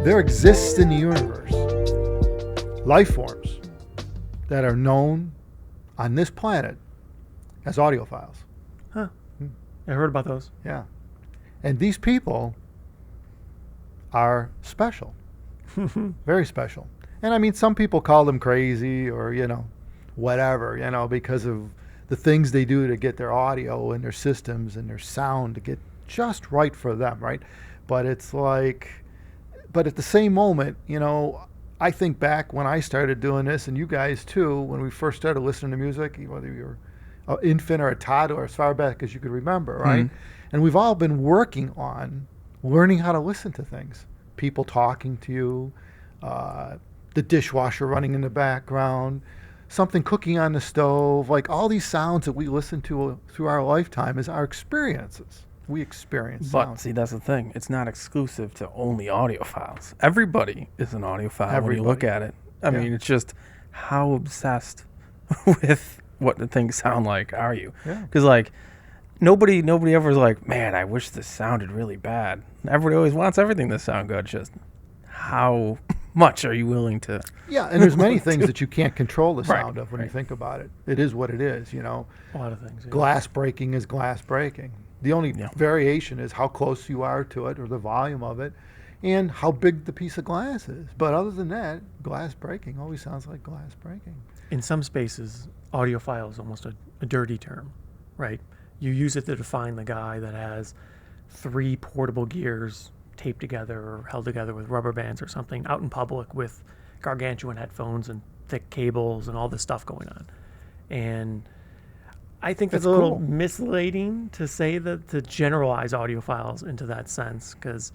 there exists in the universe life forms that are known on this planet as audiophiles. Huh. I heard about those. Yeah. And these people are special. Very special. And I mean, some people call them crazy or, whatever, because of the things they do to get their audio and their systems and their sound to get just right for them, right? But it's like, but at the same moment, I think back when I started doing this, and you guys too, when we first started listening to music, whether you're an infant or a toddler, as far back as you could remember, right? And we've all been working on learning how to listen to things. People talking to you, the dishwasher running in the background, something cooking on the stove, like all these sounds that we listen to through our lifetime is our experiences. We experience sound. But see, that's the thing. It's not exclusive to only audiophiles. Everybody is an audiophile when you look at it. I mean, it's just how obsessed with what the things sound like are you? Because nobody ever is like, man, I wish this sounded really bad. Everybody always wants everything to sound good. Just how much are you willing to? Yeah, and there's many things that you can't control the sound of when you think about it. It is what it is, A lot of things. Yeah. Glass breaking is glass breaking. The only variation is how close you are to it or the volume of it and how big the piece of glass is. But other than that, glass breaking always sounds like glass breaking. In some spaces, audiophile is almost a dirty term, right? You use it to define the guy that has 3 portable gears taped together or held together with rubber bands or something out in public with gargantuan headphones and thick cables and all this stuff going on. And I think that's a little misleading to say that, to generalize audiophiles into that sense, because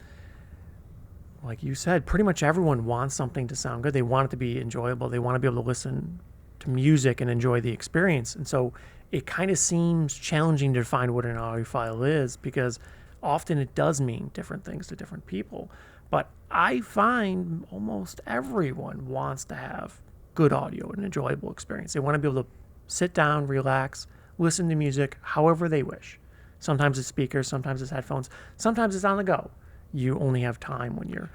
like you said, pretty much everyone wants something to sound good. They want it to be enjoyable. They want to be able to listen to music and enjoy the experience. And so it kind of seems challenging to define what an audiophile is, because often it does mean different things to different people. But I find almost everyone wants to have good audio and enjoyable experience. They want to be able to sit down, relax, listen to music however they wish. Sometimes it's speakers, sometimes it's headphones, sometimes it's on the go. You only have time when you're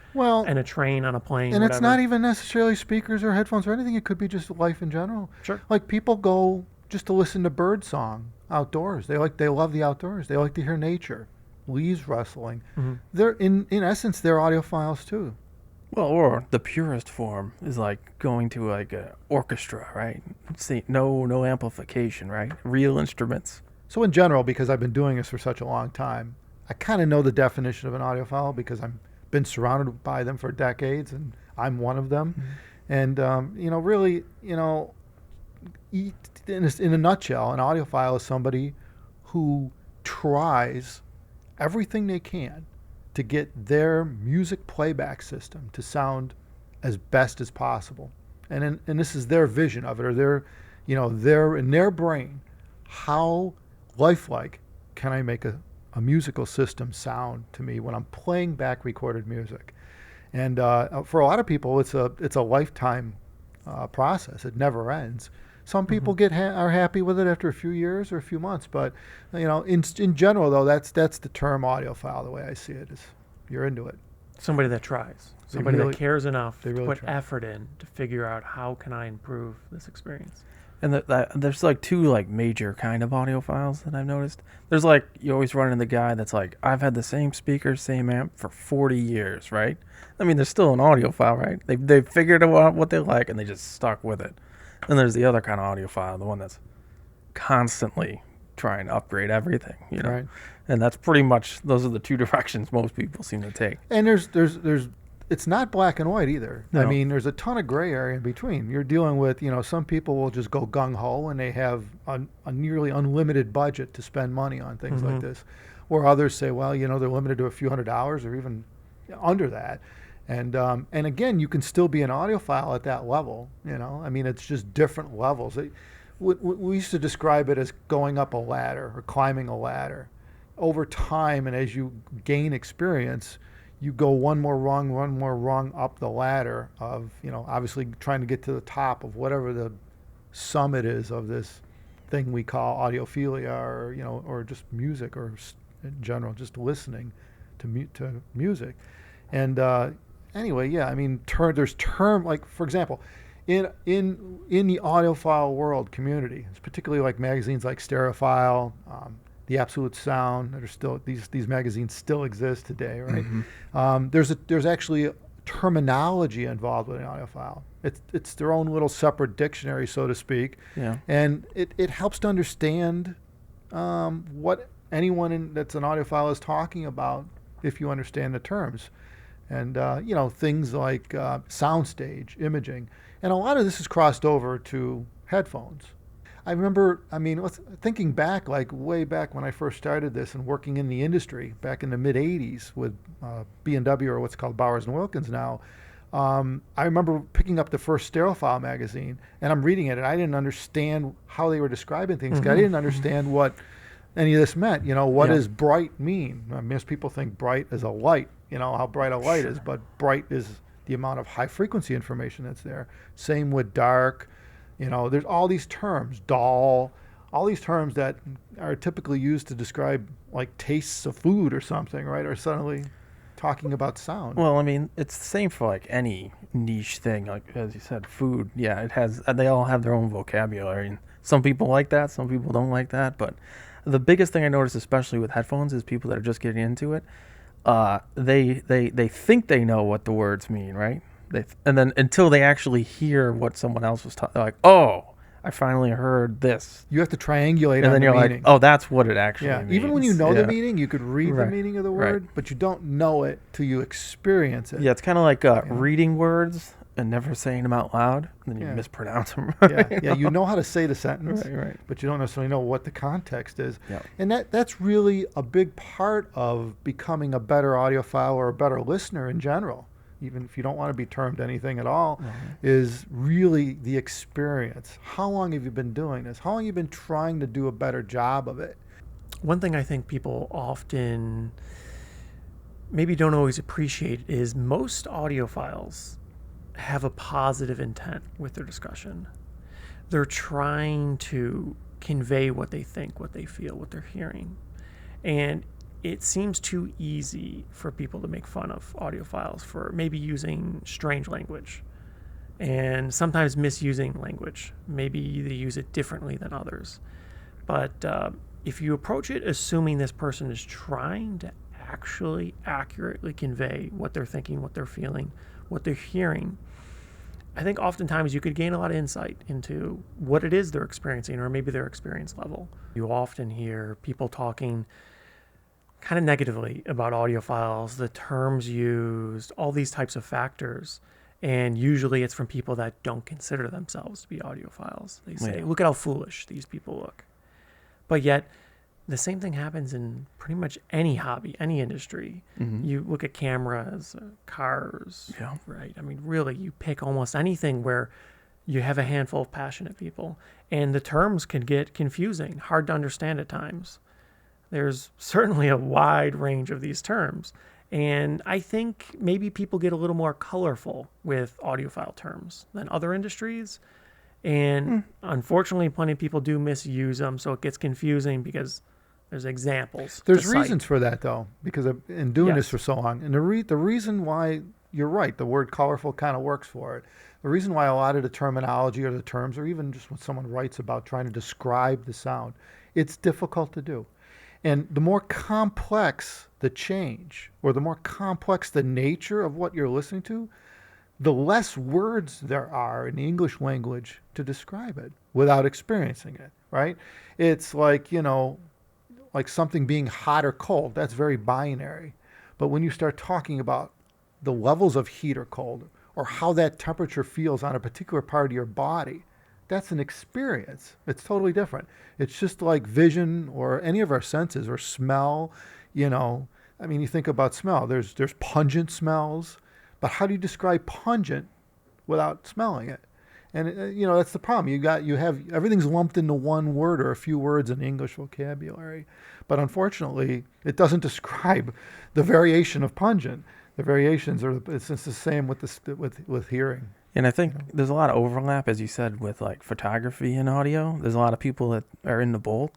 in a train, on a plane, and whatever. It's not even necessarily speakers or headphones or anything. It could be just life in general. Sure. Like people go just to listen to bird song outdoors. They love the outdoors. They like to hear nature, leaves rustling. They're in essence, they're audiophiles too. Well, or the purest form is like going to like an orchestra, right? See, no amplification, right? Real instruments. So in general, because I've been doing this for such a long time, I kind of know the definition of an audiophile because I've been surrounded by them for decades, and I'm one of them. And really, in a nutshell, an audiophile is somebody who tries everything they can to get their music playback system to sound as best as possible. And this is their vision of it, or their in their brain, how lifelike can I make a musical system sound to me when I'm playing back recorded music. And for a lot of people, it's a lifetime process. It never ends. Some people are happy with it after a few years or a few months, but in general though, that's the term audiophile. The way I see it is, you're into it. Somebody that tries, somebody that cares enough to put try. effort in to figure out how can I improve this experience. And there's like 2 like major kind of audiophiles that I've noticed. There's like, you always run into the guy that's like, I've had the same speaker, same amp for 40 years, right? I mean, they're still an audiophile, right? They figured out what they like and they just stuck with it. Then there's the other kind of audiophile, the one that's constantly trying to upgrade everything, Right. And that's pretty much, those are the 2 directions most people seem to take. And there's it's not black and white either. No. I mean, there's a ton of gray area in between. You're dealing with, some people will just go gung-ho and they have a nearly unlimited budget to spend money on things like this. Or others say, well, they're limited to a few $100s or even under that. And again, you can still be an audiophile at that level, I mean, it's just different levels. We used to describe it as going up a ladder or climbing a ladder. Over time, and as you gain experience, you go one more rung up the ladder of, obviously trying to get to the top of whatever the summit is of this thing we call audiophilia, or just music, or in general, just listening to music. And anyway, yeah, I mean, there's term, like, for example, in the audiophile world community, it's particularly like magazines like Stereophile, the Absolute Sound, that are still, these magazines still exist today, right? There's actually a terminology involved with an audiophile. It's their own little separate dictionary, so to speak, Yeah. and it helps to understand what anyone that's an audiophile is talking about if you understand the terms. And things like soundstage, imaging, and a lot of this is crossed over to headphones. I remember, thinking back, like way back when I first started this and working in the industry back in the mid '80s with B&W, or what's called Bowers and Wilkins now. I remember picking up the first Stereophile magazine, and I'm reading it, and I didn't understand how they were describing things. I didn't understand what any of this meant. What does bright mean? Most people think bright is a light. How bright a light is, but bright is the amount of high frequency information that's there. Same with dark. There's all these terms, dull, all these terms that are typically used to describe like tastes of food or something, right? Are suddenly talking about sound. Well, it's the same for like any niche thing, like as you said, food. Yeah, it has. They all have their own vocabulary, and some people like that, some people don't like that. But the biggest thing I notice, especially with headphones, is people that are just getting into it. They think they know what the words mean, right? And then until they actually hear what someone else was talking, they're like, "Oh, I finally heard this." You have to triangulate, and on then the you're meaning. like, "Oh, that's what it actually Yeah, means." even when you know the meaning, you could read the meaning of the word, Right. but you don't know it till you experience it. Yeah, it's kind of like reading words and never saying them out loud, and then you mispronounce them. Yeah, you know how to say the sentence, Right. but you don't necessarily know what the context is. Yeah. And that's really a big part of becoming a better audiophile or a better listener in general, even if you don't want to be termed anything at all, is really the experience. How long have you been doing this? How long have you been trying to do a better job of it? One thing I think people often maybe don't always appreciate is most audiophiles have a positive intent with their discussion. They're trying to convey what they think, what they feel, what they're hearing. And it seems too easy for people to make fun of audiophiles for maybe using strange language and sometimes misusing language. Maybe they use it differently than others. But if you approach it assuming this person is trying to actually accurately convey what they're thinking, what they're feeling, what they're hearing, I think oftentimes you could gain a lot of insight into what it is they're experiencing or maybe their experience level. You often hear people talking kind of negatively about audiophiles, the terms used, all these types of factors. And usually it's from people that don't consider themselves to be audiophiles. They say, look at how foolish these people look. But yet, the same thing happens in pretty much any hobby, any industry. You look at cameras, cars, right? Really, you pick almost anything where you have a handful of passionate people. And the terms can get confusing, hard to understand at times. There's certainly a wide range of these terms. And I think maybe people get a little more colorful with audiophile terms than other industries. And unfortunately, plenty of people do misuse them, so it gets confusing because there's examples. There's reasons for that, though, because I've been doing this for so long. And the reason why, you're right, the word colorful kind of works for it. The reason why a lot of the terminology or the terms, or even just when someone writes about trying to describe the sound, it's difficult to do. And the more complex the change, or the more complex the nature of what you're listening to, the less words there are in the English language to describe it without experiencing it, right? It's like, like something being hot or cold. That's very binary. But when you start talking about the levels of heat or cold, or how that temperature feels on a particular part of your body, that's an experience. It's totally different. It's just like vision or any of our senses, or smell. You think about smell. There's pungent smells, but how do you describe pungent without smelling it? And that's the problem. You have everything's lumped into one word or a few words in the English vocabulary, but unfortunately, it doesn't describe the variation of pungent. The variations it's the same with hearing. And I think there's a lot of overlap, as you said, with like photography and audio. There's a lot of people that are into both,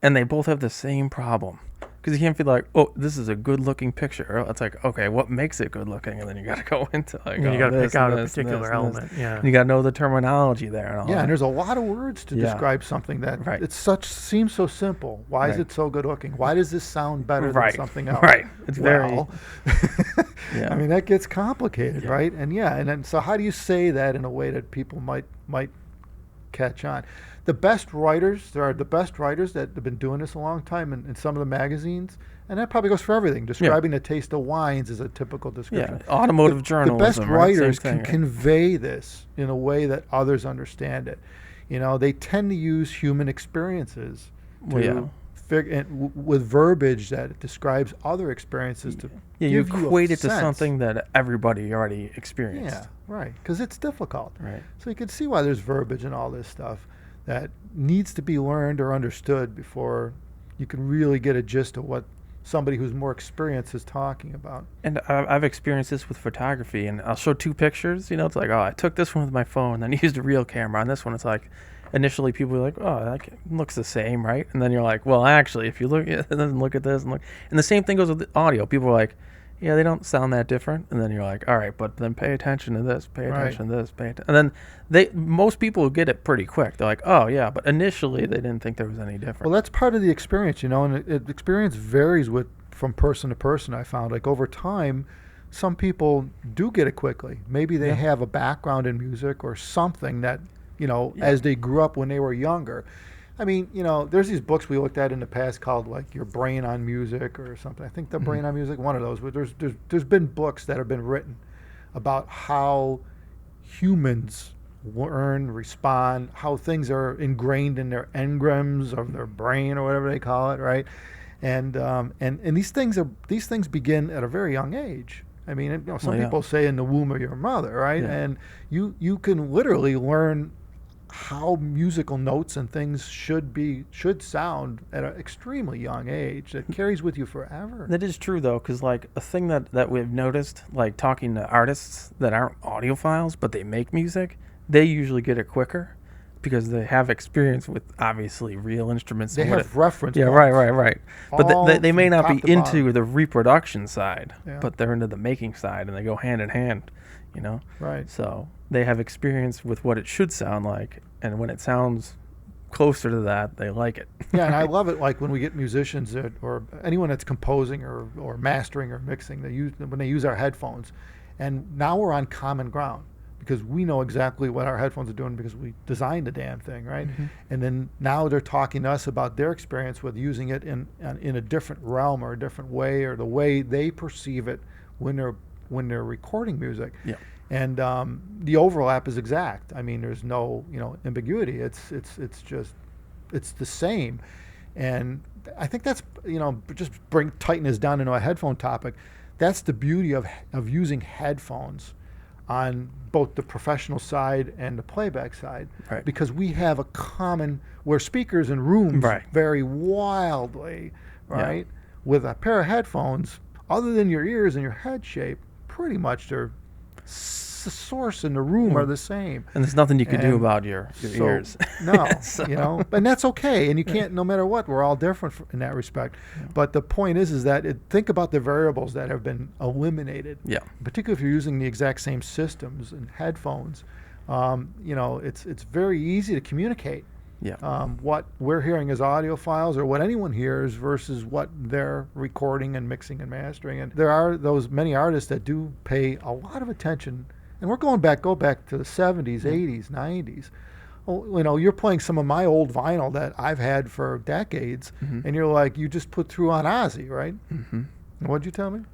and they both have the same problem. because you can't be like, oh, this is a good looking picture. It's like, okay, what makes it good looking? And then you got to go into like, you got to pick out a this, particular element. Yeah. And you got to know the terminology there. And all Yeah, that. and there's a lot of words to describe something that seems so simple. Why is it so good looking? Why does this sound better than something else? Right. It's very. I mean, that gets complicated, right? And and then so how do you say that in a way that people might catch on? The best writers, there are the best writers that have been doing this a long time in some of the magazines, and that probably goes for everything. Describing the taste of wines is a typical description. Yeah, automotive journalism. The best writers can convey this in a way that others understand it. You know, they tend to use human experiences with verbiage that describes other experiences to you give equate you it to something that everybody already experienced. Yeah, right, because it's difficult. Right. So you can see why there's verbiage and all this stuff that needs to be learned or understood before you can really get a gist of what somebody who's more experienced is talking about. And I've experienced this with photography, and I'll show two pictures. You know, it's like, oh, I took this one with my phone, then used a real camera. On this one, it's like, initially people are like, oh, that looks the same, right? And then you're like, well, actually, if you look at this and look at this and look, and the same thing goes with the audio. People are like, yeah, they don't sound that different. And then you're like, all right, but then pay attention to this, pay attention to this, and then most people get it pretty quick. They're like, oh yeah, but initially they didn't think there was any difference. Well, that's part of the experience, you know, and experience varies from person to person. I found, like, over time, some people do get it quickly. Maybe they have a background in music or something that, you know, as they grew up when they were younger. I mean, you know, there's these books we looked at in the past called, like, Your Brain on Music or something. I think The Brain on Music, one of those. But there's been books that have been written about how humans learn, respond, how things are ingrained in their engrams of their brain or whatever they call it, right? And these things begin at a very young age. I mean, you know, some people say in the womb of your mother, right? Yeah. And you can literally learn how musical notes and things should sound at an extremely young age. That carries with you forever. That is true, though, because, like, a thing that we've noticed, like, talking to artists that aren't audiophiles but they make music, they usually get it quicker because they have experience with, obviously, real instruments. They have reference. Yeah, right. But they may not be into the reproduction side, but they're into the making side, and they go hand in hand, you know? Right. So they have experience with what it should sound like, and when it sounds closer to that, they like it. Yeah, and I love it, like, when we get musicians or anyone that's composing or mastering or mixing, when they use our headphones, and now we're on common ground because we know exactly what our headphones are doing because we designed the damn thing, right? Mm-hmm. And then now they're talking to us about their experience with using it in a different realm or a different way, or the way they perceive it when they're recording music. Yeah. And the overlap is exact. I mean, there's no, you know, ambiguity. It's the same. And I think that's, you know, just tighten this down into a headphone topic. That's the beauty of using headphones on both the professional side and the playback side, right? Because we have a common, where speakers in rooms vary wildly, right? Yeah. With a pair of headphones, other than your ears and your head shape, pretty much the source and the room are the same. And there's nothing you can do about your ears. No, you know, and that's okay. And you can't, no matter what, we're all different in that respect. Yeah. But the point is that think about the variables that have been eliminated. Yeah. Particularly if you're using the exact same systems and headphones. You know, it's very easy to communicate. Yeah. What we're hearing as audiophiles, or what anyone hears, versus what they're recording and mixing and mastering. And there are those many artists that do pay a lot of attention. And we're go back to the 70s, 80s, 90s. Oh, you know, you're playing some of my old vinyl that I've had for decades, and you're like, you just put through on Ozzy, right? Mm-hmm. What'd you tell me?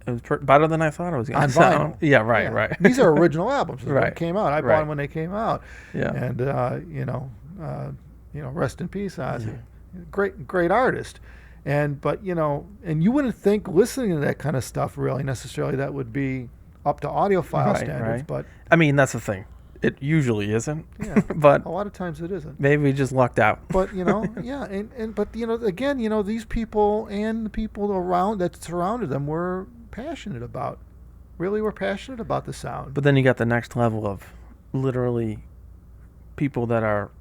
It was better than I thought it was going to sound. Yeah, right, right. These are original albums. Right. When they came out. I bought them when they came out. Yeah. And you know, rest in peace, Ozzy. Yeah. Great artist. But you know, and you wouldn't think listening to that kind of stuff really necessarily that would be up to audiophile standards, but I mean, that's the thing. It usually isn't. Yeah. But a lot of times it isn't. Maybe we just lucked out. But you know, yeah, but you know, again, you know, these people and the people around that surrounded them were passionate about the sound. But then you got the next level of literally people that are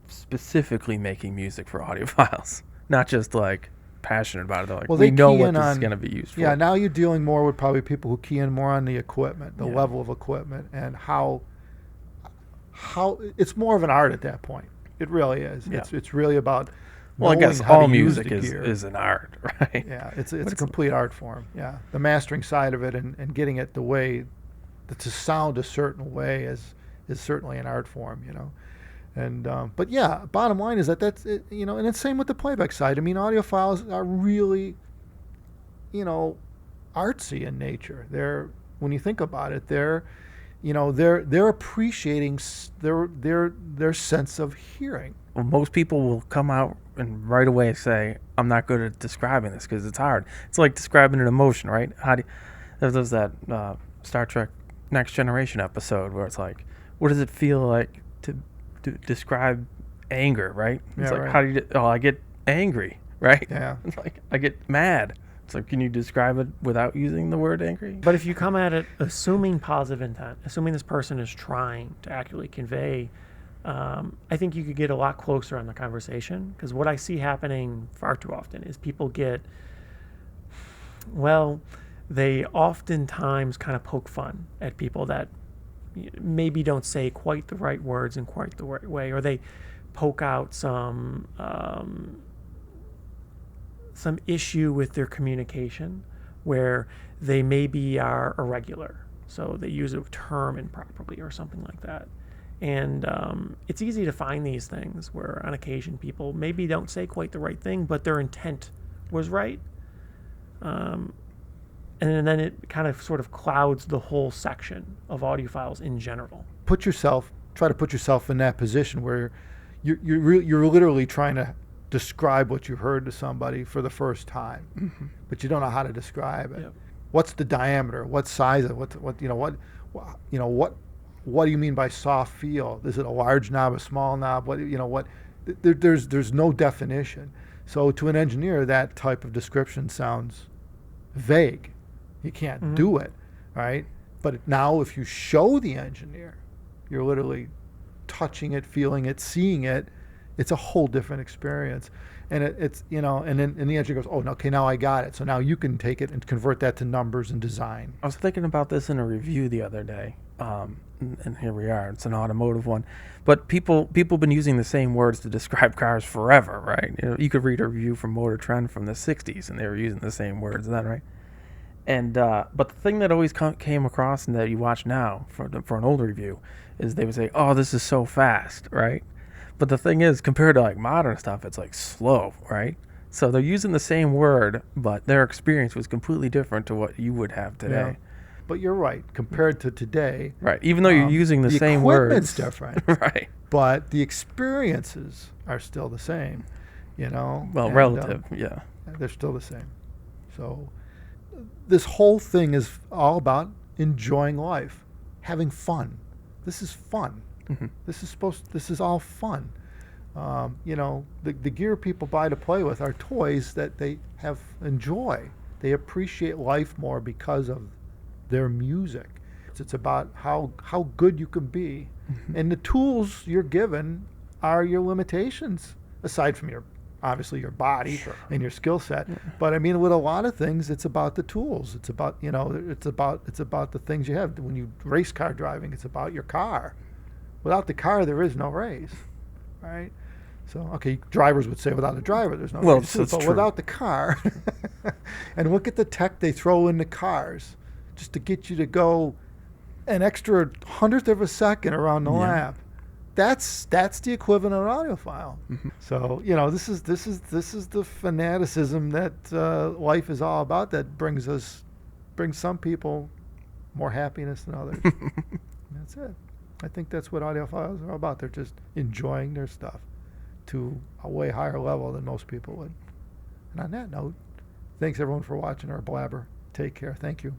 specifically making music for audiophiles, not just like passionate about it. They're like, Well, we they know key what in this is on- going to be used for. Yeah, now you're dealing more with probably people who key in more on the equipment, the Yeah. level of equipment, and how it's more of an art at that point. It really is. Yeah. It's really about Well, I knowing guess how all to use music the is, gear. is an art, right? Yeah, it's a What's- complete art form. Yeah, the mastering side of it and getting it the way to sound a certain way is certainly an art form, you know. And but yeah, bottom line is that's it, you know, and it's same with the playback side. I mean, audiophiles are really, you know, artsy in nature. They're when you think about it, they're appreciating their sense of hearing. Well, most people will come out and right away say, I'm not good at describing this because it's hard. It's like describing an emotion, right? There's that Star Trek Next Generation episode where it's like, what does it feel like to describe anger, right? It's Yeah, like, right. how do you, I get angry, right? Yeah. It's like, I get mad. It's like, can you describe it without using the word angry? But if you come at it assuming positive intent, assuming this person is trying to accurately convey, I think you could get a lot closer on the conversation. Because what I see happening far too often is people they oftentimes kind of poke fun at people that maybe don't say quite the right words in quite the right way, or they poke out some issue with their communication where they maybe are irregular, so they use a term improperly or something like that. And it's easy to find these things where on occasion people maybe don't say quite the right thing, but their intent was right. And then it kind of sort of clouds the whole section of audiophiles in general. Try to put yourself in that position where you're literally trying to describe what you heard to somebody for the first time, Mm-hmm. but you don't know how to describe it. Yep. What's the diameter? What size of it? What do you mean by soft feel? Is it a large knob, a small knob? There's no definition. So to an engineer, that type of description sounds vague. You can't do it, right? But now if you show the engineer, you're literally touching it, feeling it, seeing it. It's a whole different experience. And it's and then the engineer goes, oh, okay, now I got it. So now you can take it and convert that to numbers and design. I was thinking about this in a review the other day, and here we are. It's an automotive one, but people been using the same words to describe cars forever, right? You could read a review from Motor Trend from the '60s, and they were using the same words. Is that right? And but the thing that always came across and that you watch now for an old review is they would say, "Oh, this is so fast," right? But the thing is, compared to like modern stuff, it's like slow, right? So they're using the same word, but their experience was completely different to what you would have today. Yeah. But you're right. Compared to today, Right. Even though you're using the same equipment's words. different, Right. but the experiences are still the same. Well, and, relative, yeah. they're still the same. So this whole thing is all about enjoying life, having fun. This is fun. Mm-hmm. This is all fun. The gear people buy to play with are toys that they enjoy. They appreciate life more because of their music. It's about how good you can be. Mm-hmm. And the tools you're given are your limitations, aside from obviously your body and your skill set. Yeah. But I mean, with a lot of things, it's about the tools. It's about it's about the things you have. When you race car driving, it's about your car. Without the car, there is no race, right? So, okay, drivers would say without a driver, there's no race. But true. Without the car, and look at the tech they throw in the cars just to get you to go an extra 100th of a second around the lap. That's the equivalent of an audiophile. Mm-hmm. So this is the fanaticism that life is all about. That brings some people more happiness than others. That's it. I think that's what audiophiles are all about. They're just enjoying their stuff to a way higher level than most people would. And on that note, thanks everyone for watching our blabber. Take care. Thank you.